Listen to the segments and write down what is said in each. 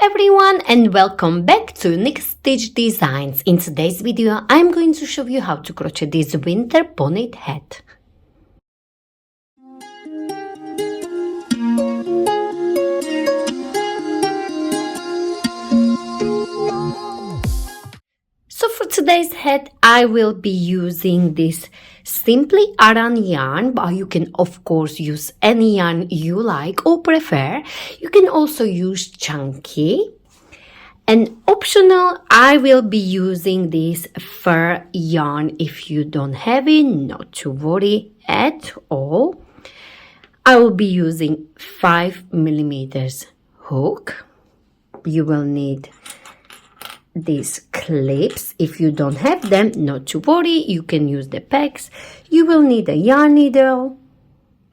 everyone and welcome back to Next Stitch Designs. In today's video I'm going to show you how to crochet this winter bonnet hat. So for today's hat I will be using this simply ARAN yarn, but you can of course use any yarn you like or prefer. You can also use chunky. And optional, I will be using this fur yarn. If you don't have it, not to worry at all. I will be using 5mm hook. You will need these clips. If you don't have them, not to worry, you can use the pegs. You will need a yarn needle,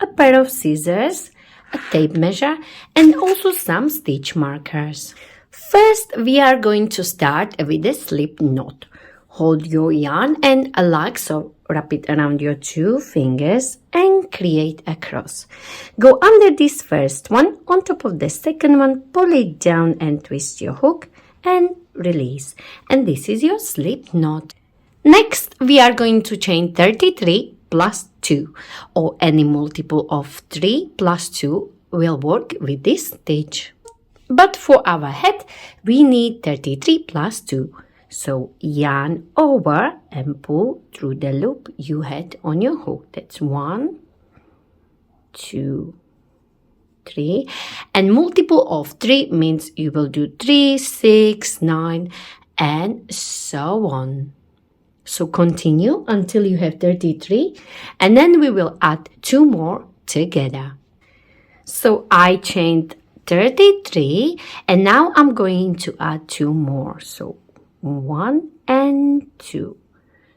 a pair of scissors, a tape measure, and also some stitch markers. First, we are going to start with a slip knot. Hold your yarn and like so, wrap it around your two fingers and create a cross. Go under this first one, on top of the second one, pull it down and twist your hook and release. And this is your slip knot. Next, we are going to chain 33 plus 2, or any multiple of 3 plus 2 will work with this stitch. But for our hat, we need 33 plus 2. So yarn over and pull through the loop you had on your hook. That's 1, 2, 3. And multiple of 3 means you will do 3, 6, 9, and so on. So continue until you have 33, and then we will add 2 more together. So I chained 33, and now I'm going to add 2 more. So 1 and 2.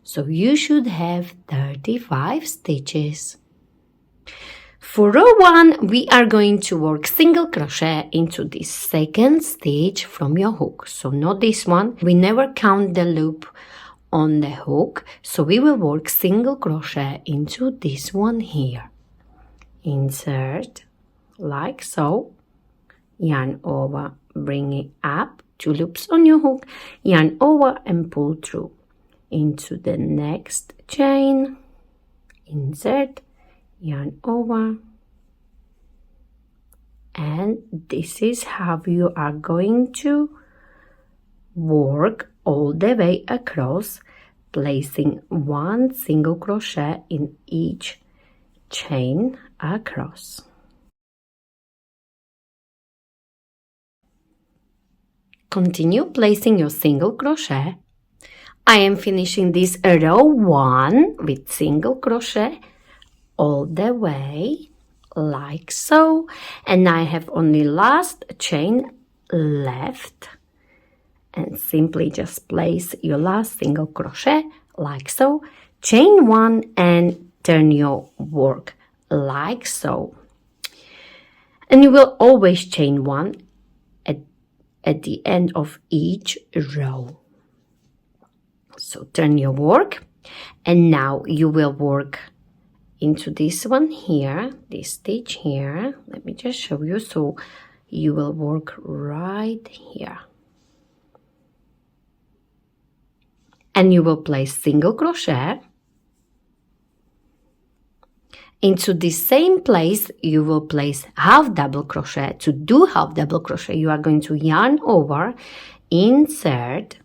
So you should have 35 stitches. For row 1, we are going to work single crochet into this second stitch from your hook. So not this one. We never count the loop on the hook. So we will work single crochet into this one here. Insert like so. Yarn over, bring it up, 2 loops on your hook, yarn over and pull through into the next chain, insert, yarn over, and this is how you are going to work all the way across, placing 1 single crochet in each chain across. Continue placing your single crochet. I am finishing this row 1 with single crochet all the way like so, and I have only last chain left, and simply just place your last single crochet like so, chain 1 and turn your work like so, and you will always chain 1 at the end of each row. So turn your work, and now you will work into this one here, this stitch here. Let me just show you. So you will work right here, and you will place single crochet. Into the same place, you will place half double crochet. To do half double crochet, you are going to yarn over, insert,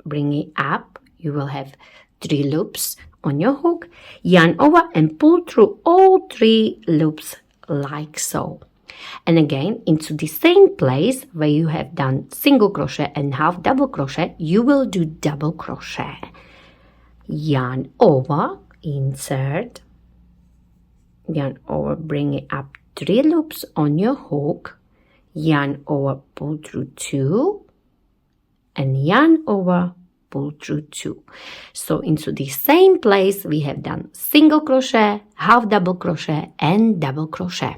bring it up. You will have 3 loops on your hook, yarn over and pull through all 3 loops like so. And again, into the same place where you have done single crochet and half double crochet, you will do double crochet. Yarn over, insert, yarn over, bring it up 3 loops on your hook, yarn over, pull through 2, and yarn over, pull through 2. So into the same place we have done single crochet, half double crochet, and double crochet.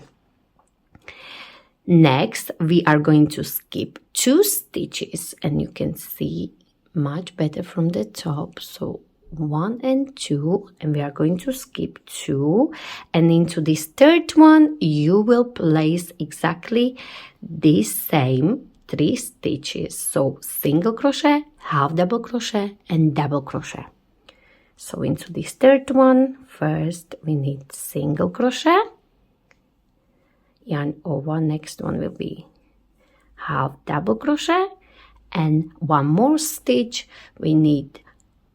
Next, we are going to skip 2 stitches, and you can see much better from the top. So 1 and 2, and we are going to skip 2, and into this third one you will place exactly this same 3 stitches. So single crochet, half double crochet, and double crochet. So into this third one, first we need single crochet, yarn over, next one will be half double crochet, and one more stitch we need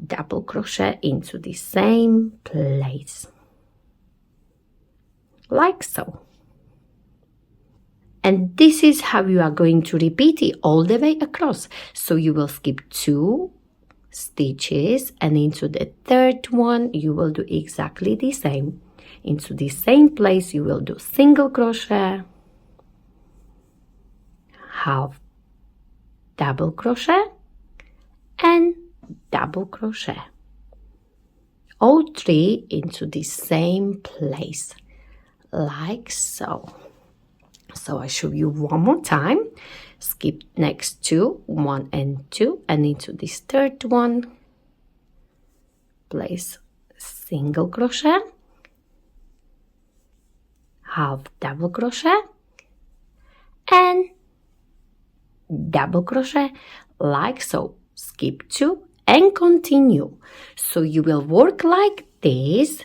double crochet into the same place, like so. And this is how you are going to repeat it all the way across. So you will skip 2 stitches, and into the third one you will do exactly the same. Into the same place you will do single crochet, half double crochet, and double crochet, all 3 into the same place, like so. So I show you one more time. Skip next 2, 1 and 2, and into this third one place single crochet, half double crochet, and double crochet, like so. Skip 2 and continue. So you will work like this.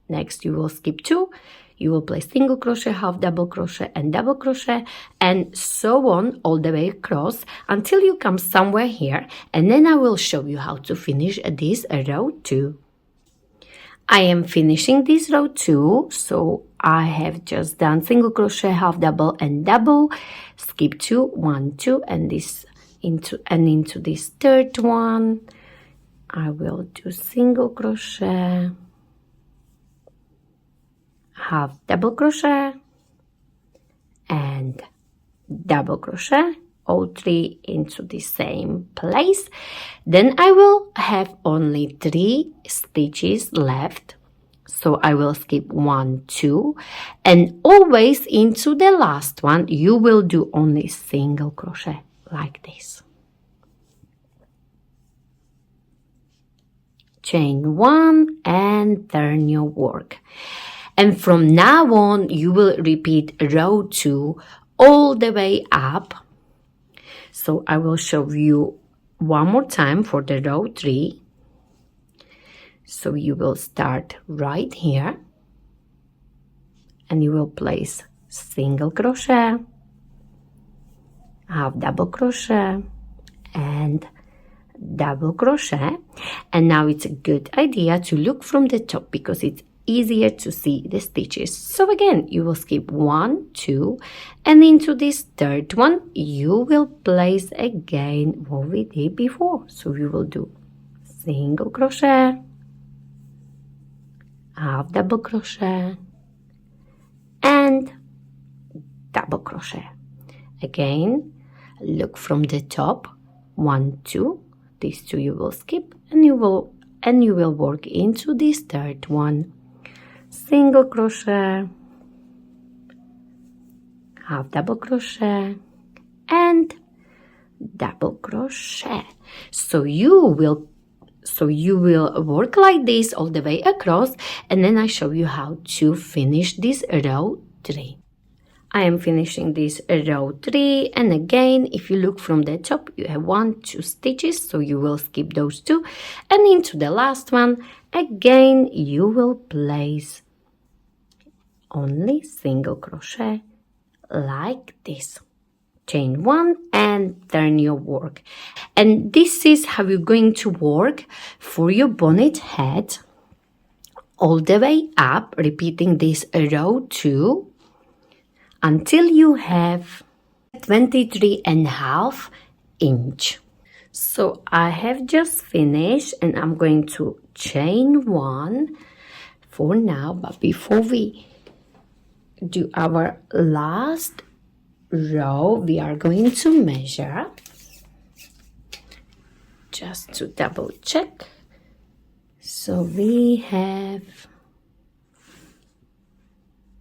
Next you will skip 2, you will place single crochet, half double crochet, and double crochet, and so on all the way across until you come somewhere here, and then I will show you how to finish this row 2. I am finishing this row 2, so I have just done single crochet, half double, and double, skip 2, 1, 2, and into this third one I will do single crochet, half double crochet, and double crochet, all 3 into the same place. Then I will have only 3 stitches left, so I will skip 1, 2, and always into the last one you will do only single crochet, like this. Chain 1 and turn your work. And from now on, you will repeat row 2 all the way up. So I will show you one more time for the row 3. So you will start right here, and you will place single crochet, half double crochet, and double crochet. And now it's a good idea to look from the top because it's easier to see the stitches. So again, you will skip 1, 2, and into this third one you will place again what we did before. So you will do single crochet, half double crochet, and double crochet. Again, look from the top, 1, 2, these 2 you will skip, and you will work into this third one. Single crochet, half double crochet, and double crochet. So you will work like this all the way across, and then I show you how to finish this row 3. I am finishing this row 3, and again, if you look from the top, you have 1, 2 stitches, so you will skip those 2, and into the last one, again, you will place only single crochet like this. Chain 1 and turn your work. And this is how you're going to work for your bonnet head all the way up, repeating this row 2 until you have 23.5 inch. So I have just finished, and I'm going to chain 1 for now, but before we do our last row, we are going to measure just to double check. So we have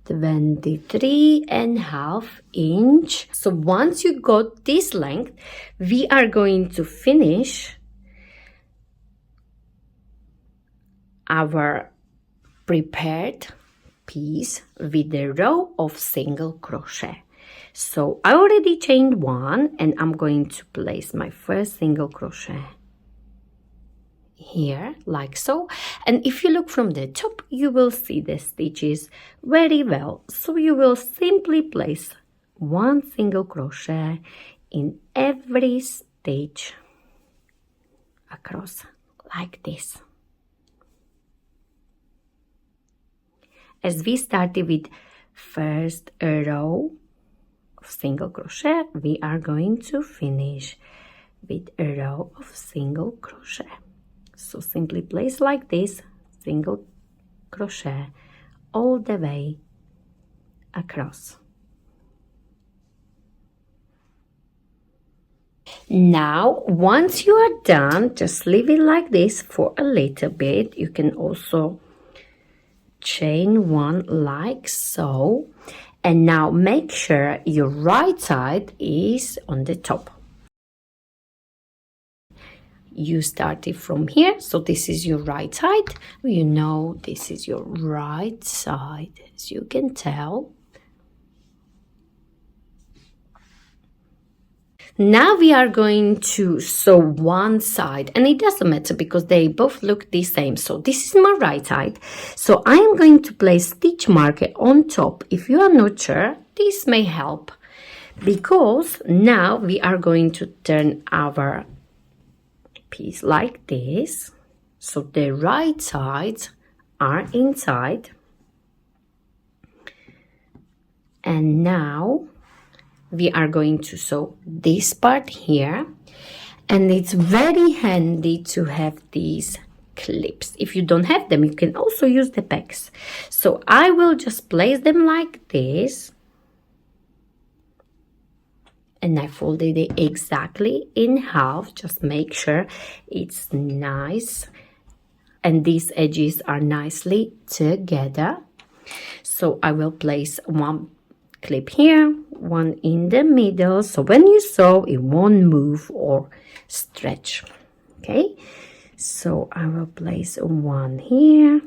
23.5 inch. So once you got this length, we are going to finish our prepared piece with a row of single crochet. So I already chained one, and I'm going to place my first single crochet here like so. And if you look from the top, you will see the stitches very well. So you will simply place one single crochet in every stitch across like this. As we started with first row of single crochet, we are going to finish with a row of single crochet. So simply place like this, single crochet all the way across. Now, once you are done, just leave it like this for a little bit. You can also chain one like so. And now make sure your right side is on the top. You started from here, so this is your right side. You know this is your right side, as you can tell. Now we are going to sew one side, and it doesn't matter because they both look the same. So this is my right side. So I am going to place stitch marker on top. If you are not sure, this may help, because now we are going to turn our piece like this. So the right sides are inside. And now we are going to sew this part here, and it's very handy to have these clips. If you don't have them, you can also use the pegs. So I will just place them like this, and I folded it exactly in half. Just make sure it's nice and these edges are nicely together. So I will place one clip here, one in the middle, so when you sew it won't move or stretch. Okay, so I will place one here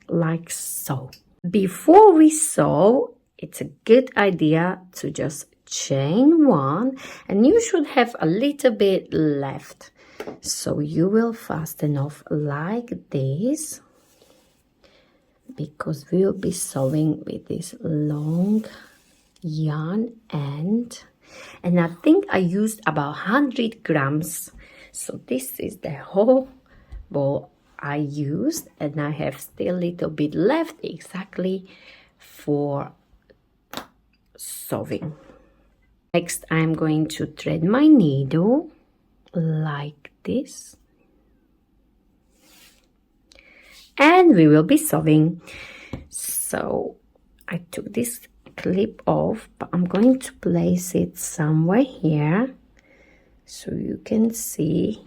like so. Before we sew, it's a good idea to just chain one, and you should have a little bit left, so you will fasten off like this, because we'll be sewing with this long yarn end. And I think I used about 100 grams, so this is the whole ball I used, and I have still a little bit left exactly for sewing. Next, I'm going to thread my needle like this, and we will be sewing. So I took this clip off, but I'm going to place it somewhere here so you can see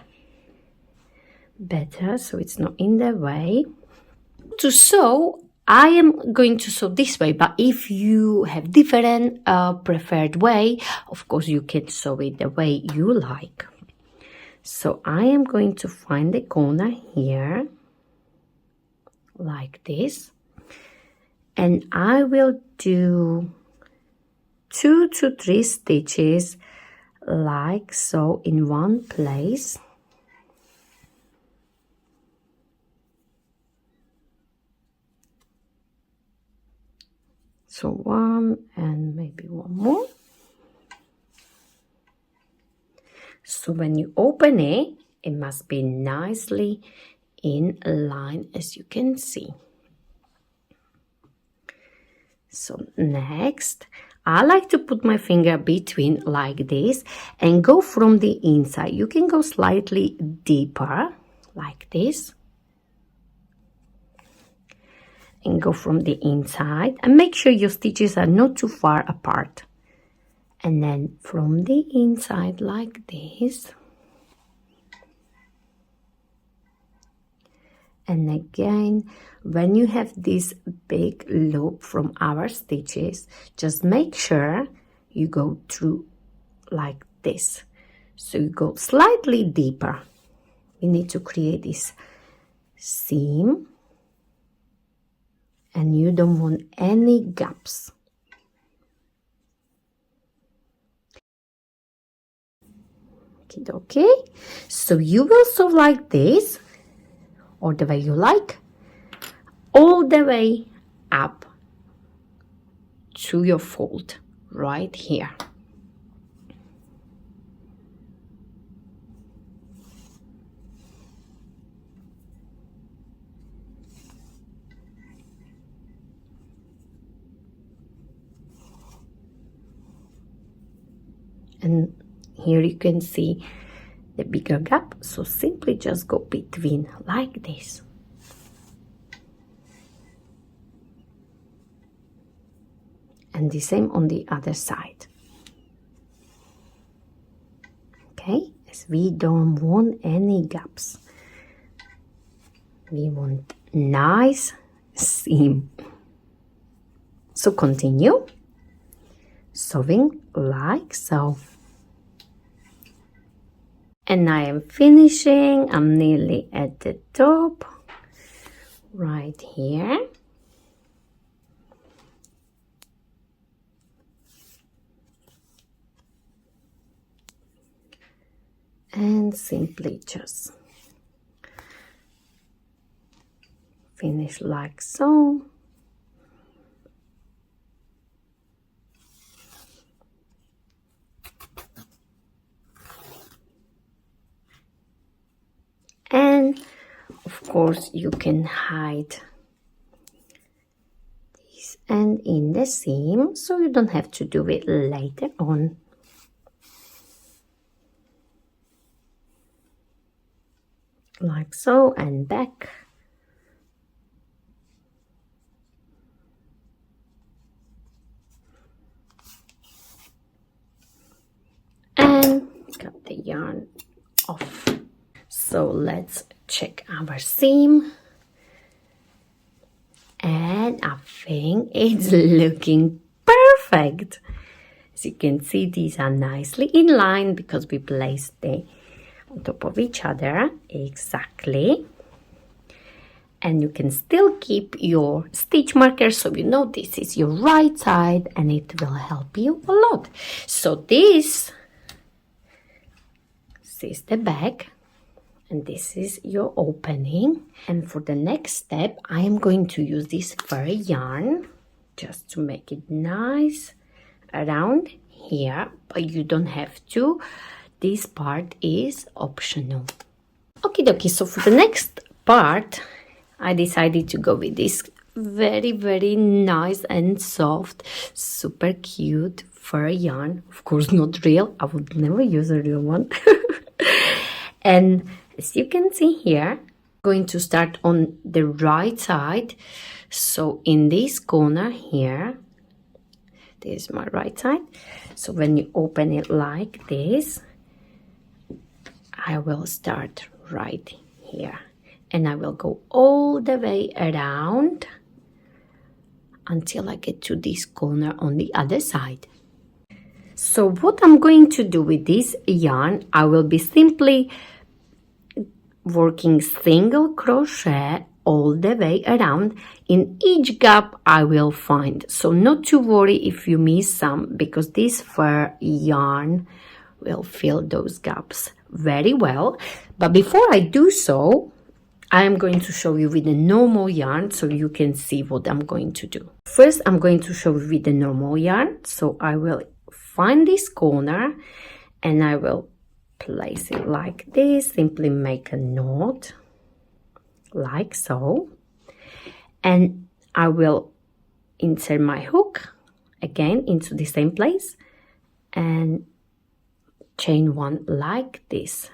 better, so it's not in the way. To sew, I am going to sew this way, but if you have different preferred way, of course you can sew it the way you like. So I am going to find the corner here like this, and I will do 2 to 3 stitches like so in one place. So one and maybe one more. So when you open it, it must be nicely in line, as you can see. So next, I like to put my finger between like this and go from the inside. You can go slightly deeper like this and go from the inside, and make sure your stitches are not too far apart. And then from the inside like this. And again, when you have this big loop from our stitches, just make sure you go through like this. So you go slightly deeper. You need to create this seam, and you don't want any gaps. Okie dokie. So you will sew like this, or the way you like, all the way up to your fold right here. And here you can see the bigger gap, so simply just go between like this. And the same on the other side. Okay, as we don't want any gaps. We want nice seam. So continue sewing like so. And I am finishing. I'm nearly at the top right here. And simply just finish like so. And of course you can hide this end in the seam, so you don't have to do it later on. Like so, and back. And cut the yarn off. So let's check our seam. And I think it's looking perfect. As you can see, these are nicely in line because we placed them on top of each other. Exactly. And you can still keep your stitch marker so you know this is your right side, and it will help you a lot. So this is the back. And this is your opening. And for the next step, I am going to use this fur yarn just to make it nice around here, but you don't have to. This part is optional. Okie dokie, so for the next part, I decided to go with this very nice and soft, super cute fur yarn. Of course, not real. I would never use a real one. And as you can see here, I'm going to start on the right side. So in this corner here, this is my right side. So when you open it like this, I will start right here. And I will go all the way around until I get to this corner on the other side. So what I'm going to do with this yarn, I will be simply working single crochet all the way around. In each gap I will find, so not to worry if you miss some, because this fur yarn will fill those gaps very well. But before I do so, I am going to show you with the normal yarn so you can see what I'm going to do. First, I'm going to show you with the normal yarn. So I will find this corner and I will place it like this. Simply make a knot like so, and I will insert my hook again into the same place and chain one like this.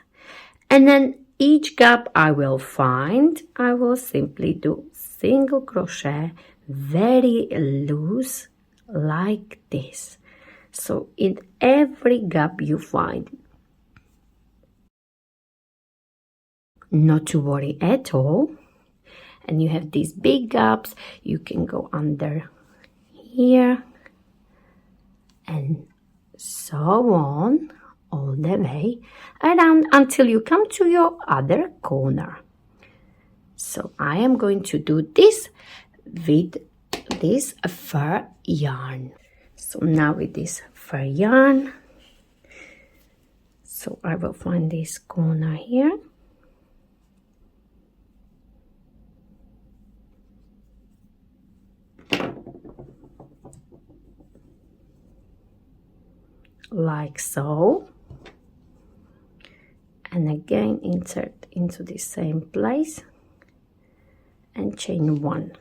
And then each gap I will find, I will simply do single crochet very loose like this. So in every gap you find, not to worry at all. And you have these big gaps, you can go under here and so on all the way around until you come to your other corner. So I am going to do this with this fur yarn. So now with this fur yarn, So I will find this corner here. Like so. And again insert into the same place and chain 1.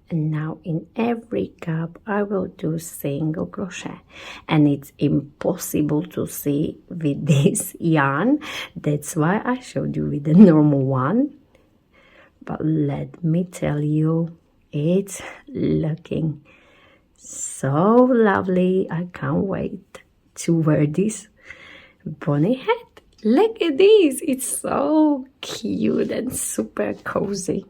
And now in every gap I will do single crochet, and it's impossible to see with this yarn, that's why I showed you with the normal one. But let me tell you, it's looking so lovely. I can't wait to wear this bonnet hat. Look at this, it's so cute and super cozy.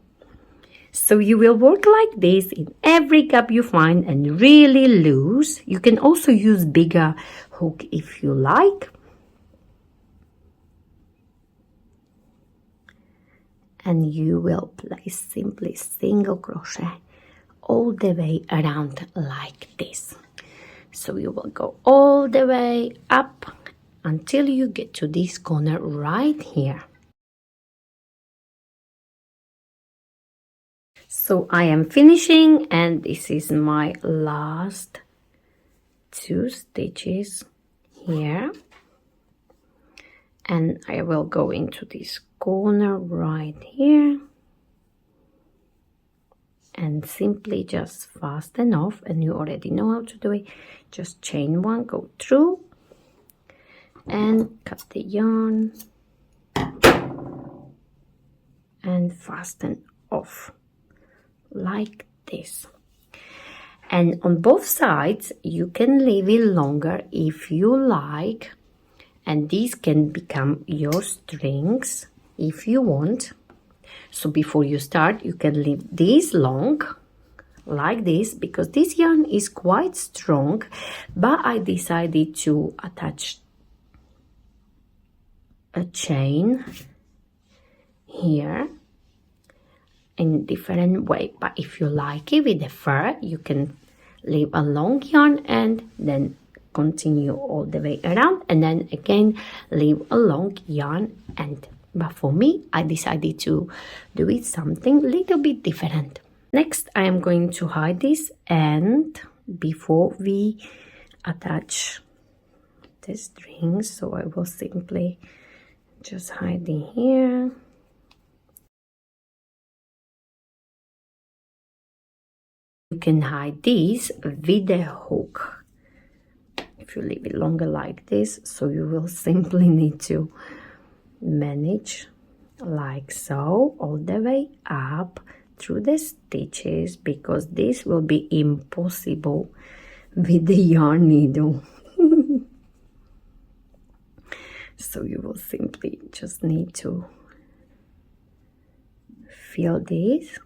So you will work like this in every gap you find and really loose. You can also use bigger hook if you like. And you will place simply single crochet all the way around like this. So you will go all the way up until you get to this corner right here. So I am finishing, and this is my last 2 stitches here, and I will go into this corner right here and simply just fasten off, and you already know how to do it. Just chain 1, go through and cut the yarn and fasten off like this. And on both sides you can leave it longer if you like, and these can become your strings if you want. So before you start, you can leave these long like this, because this yarn is quite strong, but I decided to attach a chain here in different way. But if you like it with the fur, you can leave a long yarn and then continue all the way around, and then again leave a long yarn. But for me, I decided to do it something little bit different. Next, I am going to hide this end before we attach the strings. So I will simply just hide in here. You can hide this with the hook if you leave it longer like this. So you will simply need to manage like so all the way up through the stitches, because this will be impossible with the yarn needle. So you will simply just need to feel this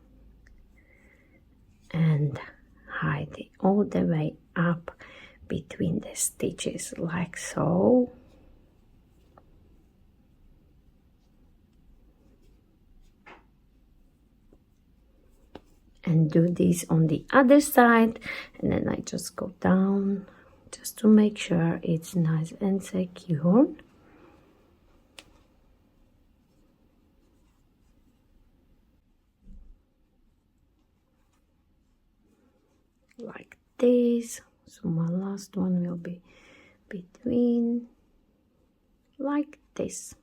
and hide it all the way up between the stitches like so. And do this on the other side, and then I just go down just to make sure it's nice and secure. Like this. So my last one will be between like this.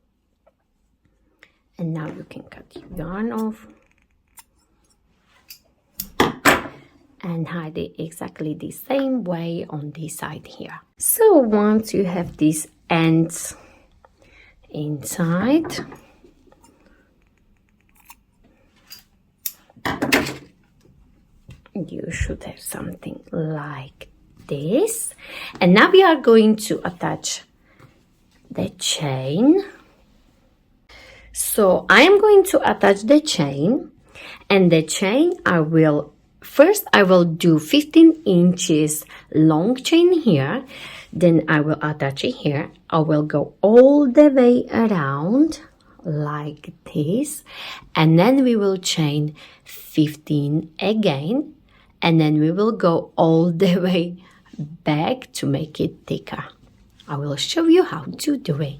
And now you can cut your yarn off and hide it exactly the same way on this side here. So once you have these ends inside, you should have something like this. And now we are going to attach the chain. So I am going to attach the chain, and the chain I will do 15 inches long chain here, then I will attach it here. I will go all the way around like this, and then we will chain 15 again, and then we will go all the way back to make it thicker I will show you how to do it.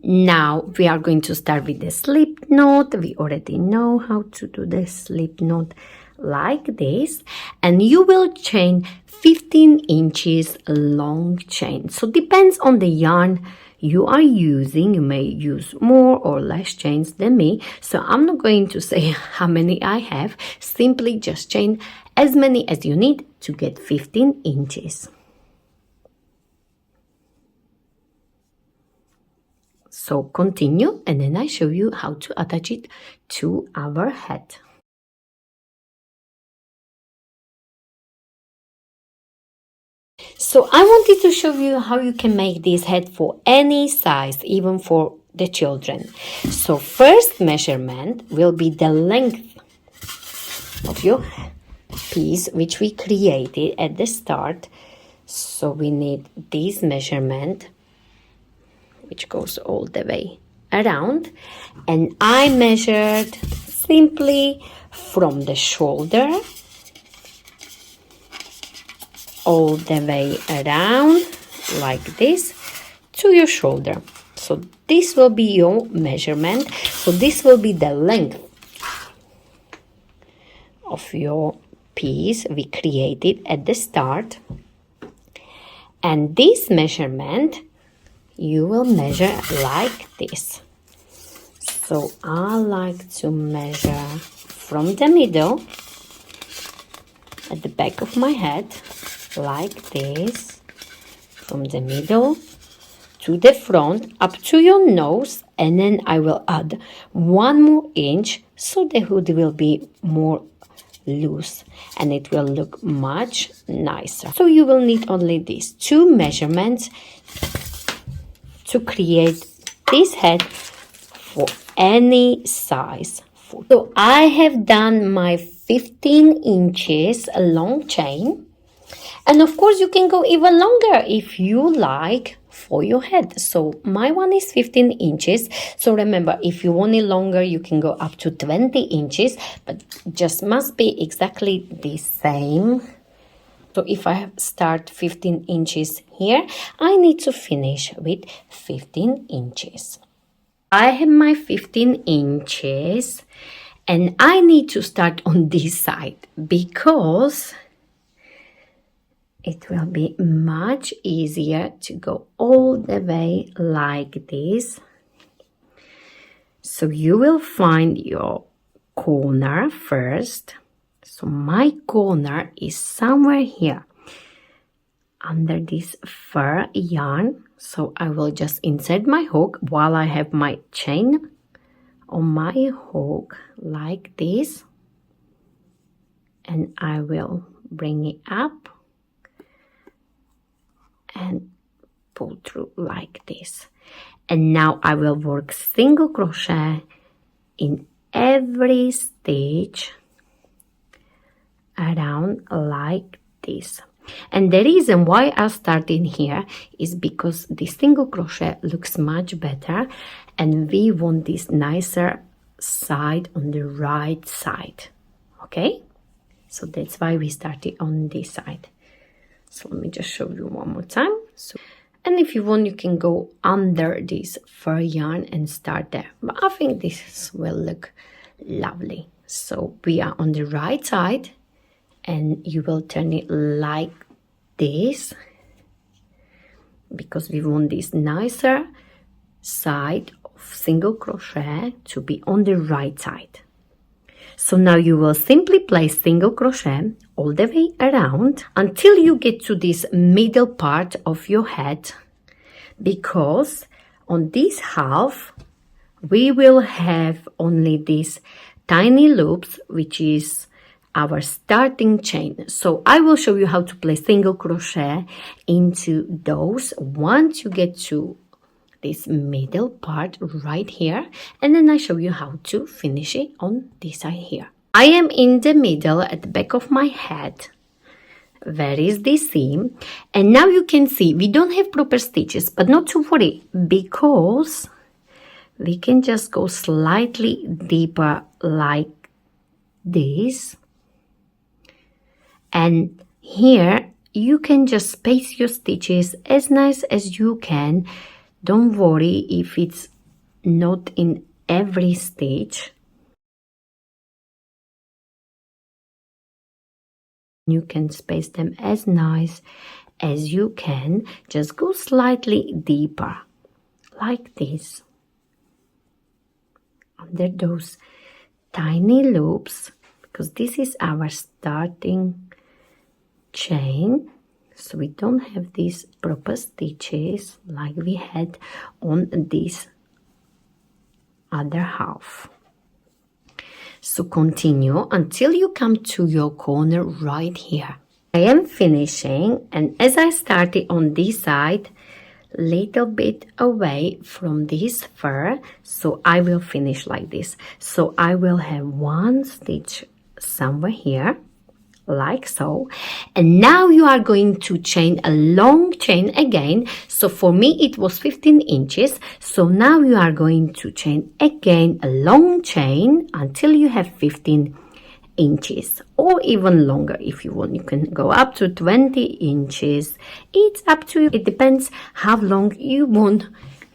Now we are going to start with the slip knot. We already know how to do the slip knot like this, and you will chain 15 inches long chain. So depends on the yarn you are using. You may use more or less chains than me, so I'm not going to say how many I have. Simply just chain as many as you need to get 15 inches. So continue, and then I show you how to attach it to our head. So I wanted to show you how you can make this head for any size, even for the children. So first measurement will be the length of your piece, which we created at the start. So we need this measurement, which goes all the way around, and I measured simply from the shoulder all the way around like this to your shoulder. So this will be your measurement. So this will be the length of your piece we created at the start, and this measurement you will measure like this. So I like to measure from the middle at the back of my head like this, from the middle to the front up to your nose, and then I will add 1 more inch so the hood will be more loose and it will look much nicer. So you will need only these 2 measurements to create this head for any size. So I have done my 15 inches long chain, and of course you can go even longer if you like for your head. So my one is 15 inches. So remember, if you want it longer, you can go up to 20 inches, but just must be exactly the same. So if I start 15 inches here, I need to finish with 15 inches. I have my 15 inches, and I need to start on this side because it will be much easier to go all the way like this. So you will find your corner first. So my corner is somewhere here under this fur yarn. So I will just insert my hook while I have my chain on my hook like this, and I will bring it up and pull through like this. And now I will work single crochet in every stitch around like this. And the reason why I started here is because the single crochet looks much better, and we want this nicer side on the right side. Okay, so that's why we started on this side. So let me just show you one more time. So, and if you want, you can go under this fur yarn and start there, but I think this will look lovely. So we are on the right side, and you will turn it like this because we want this nicer side of single crochet to be on the right side. So now you will simply place single crochet all the way around until you get to this middle part of your head, because on this half we will have only these tiny loops, which is our starting chain. So I will show you how to place single crochet into those once you get to this middle part right here, and then I show you how to finish it on this side here. I am in the middle at the back of my head. There is the seam, and now you can see we don't have proper stitches, but not to worry, because we can just go slightly deeper like this, and here you can just space your stitches as nice as you can. Don't worry if it's not in every stitch. You can space them as nice as you can. Just go slightly deeper, like this, under those tiny loops, because this is our starting chain, so we don't have these proper stitches like we had on this other half. So continue until you come to your corner right here. I am finishing, and as I started on this side, little bit away from this fur, so I will finish like this. So I will have one stitch somewhere here, like so, and now you are going to chain a long chain again. So for me it was 15 inches, so now you are going to chain again a long chain until you have 15 inches, or even longer if you want. You can go up to 20 inches. It's up to you. It depends how long you want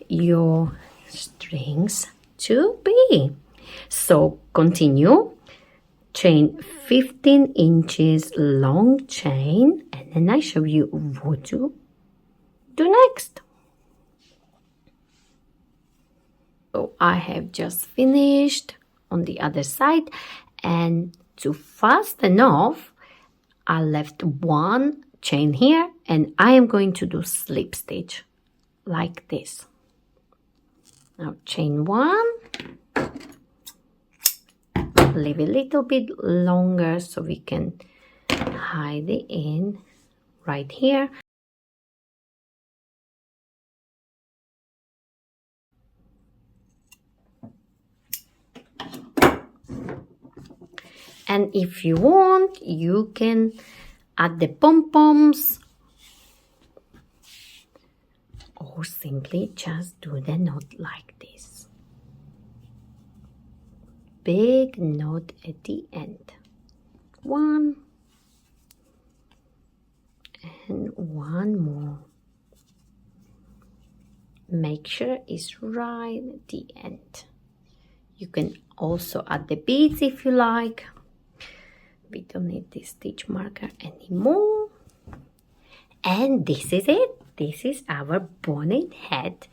your strings to be. So continue, chain 15 inches long chain, and then I show you what to do next. So I have just finished on the other side, and to fasten off, I left one chain here, and I am going to do slip stitch like this. Now chain one, leave a little bit longer so we can hide it in right here. And if you want, you can add the pom-poms, or simply just do the knot like this. Big knot at the end. One and one more. Make sure it's right at the end. You can also add the beads if you like. We don't need this stitch marker anymore. And this is it. This is our bonnet hat.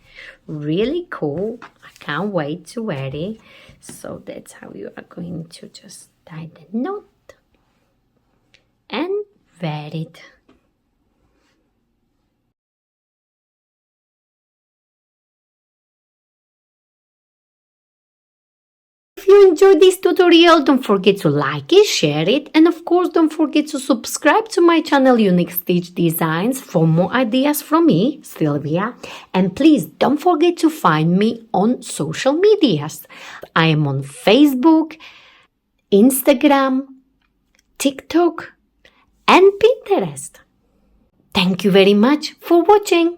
Really cool. I can't wait to wear it. So that's how you are going to just tie the knot and wear it. If you enjoyed this tutorial, don't forget to like it, share it, and of course don't forget to subscribe to my channel Unique Stitch Designs for more ideas from me, Sylvia. And please don't forget to find me on social medias. I am on Facebook, Instagram, TikTok, and Pinterest. Thank you very much for watching.